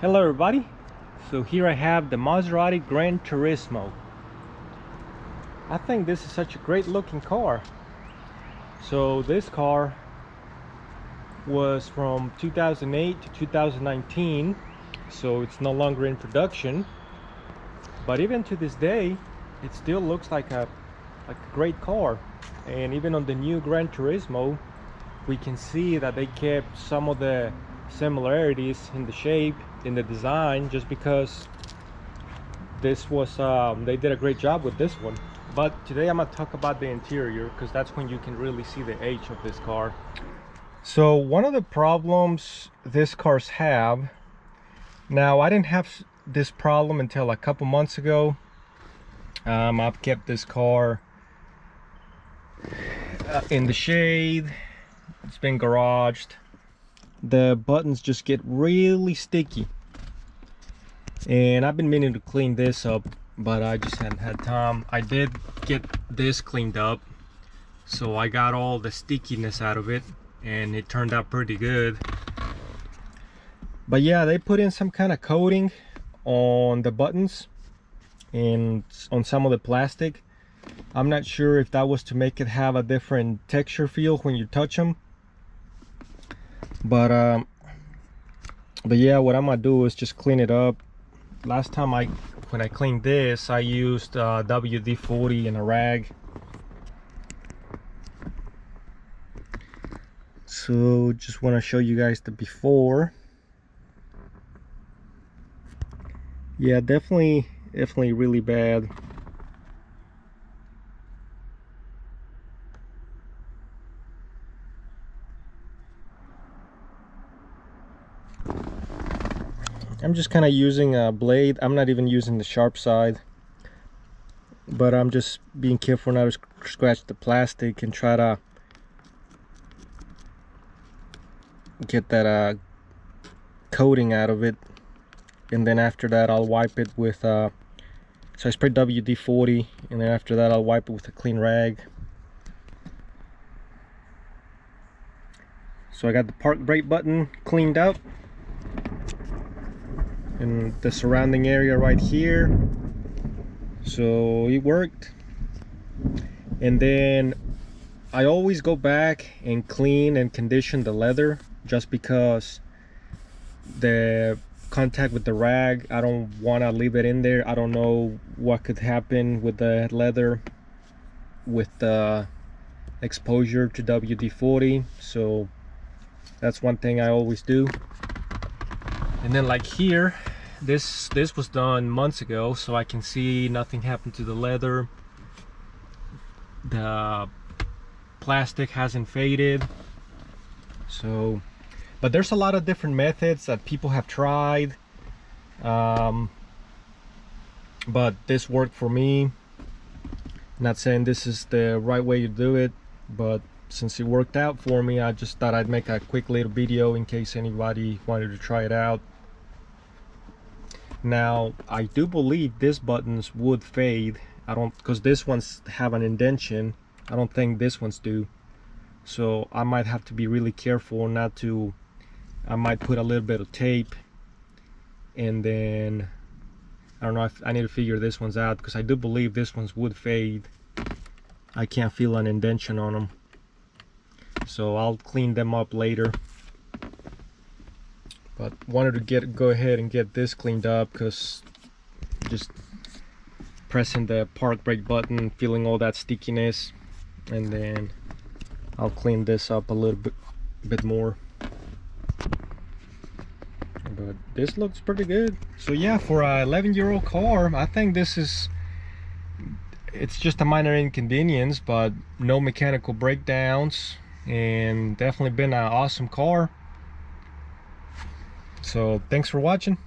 Hello everybody, so here I have the Maserati Granturismo. I think this is such a great looking car. So this car was from 2008 to 2019, so it's no longer in production, but even to this day it still looks like a great car. And even on the new Granturismo we can see that they kept some of the similarities in the shape, in the design, just because this was they did a great job with this one. But today I'm gonna talk about the interior, because that's when you can really see the age of this car. So one of the problems this cars have now, I didn't have this problem until a couple months ago. I've kept this car in the shade. It's been garaged. The buttons just get really sticky, and I've been meaning to clean this up, but I just hadn't had time. I did get this cleaned up, so I got all the stickiness out of it, and it turned out pretty good. But yeah, they put in some kind of coating on the buttons and on some of the plastic. I'm not sure if that was to make it have a different texture feel when you touch them. But yeah, what I'm gonna do is just clean it up. Last time when I cleaned this, I used WD-40 and a rag. So just want to show you guys the before. Yeah, definitely really bad. I'm just kind of using a blade. I'm not even using the sharp side, but I'm just being careful not to scratch the plastic and try to get that coating out of it. And then after that I'll wipe it with so I spray WD-40, and then after that I'll wipe it with a clean rag. So I got the park brake button cleaned up, and the surrounding area right here, so it worked. And then I always go back and clean and condition the leather, just because the contact with the rag, I don't want to leave it in there. I don't know what could happen with the leather with the exposure to WD-40, so that's one thing I always do. And then like here, this was done months ago, so I can see nothing happened to the leather. The plastic hasn't faded. So, but there's a lot of different methods that people have tried, but this worked for me. Not saying this is the right way to do it, but since it worked out for me, I just thought I'd make a quick little video in case anybody wanted to try it out. Now I do believe these buttons would fade. I don't, because this ones have an indentation. I don't think this ones do, so I might have to be really careful not to. I might put a little bit of tape, and then I don't know if I need to figure this ones out, because I do believe this ones would fade. I can't feel an indentation on them, so I'll clean them up later. But wanted to go ahead and get this cleaned up, because just pressing the park brake button, feeling all that stickiness, and then I'll clean this up a little bit more. But this looks pretty good. So yeah, for a 11-year-old car, I think it's just a minor inconvenience, but no mechanical breakdowns, and definitely been an awesome car. So thanks for watching.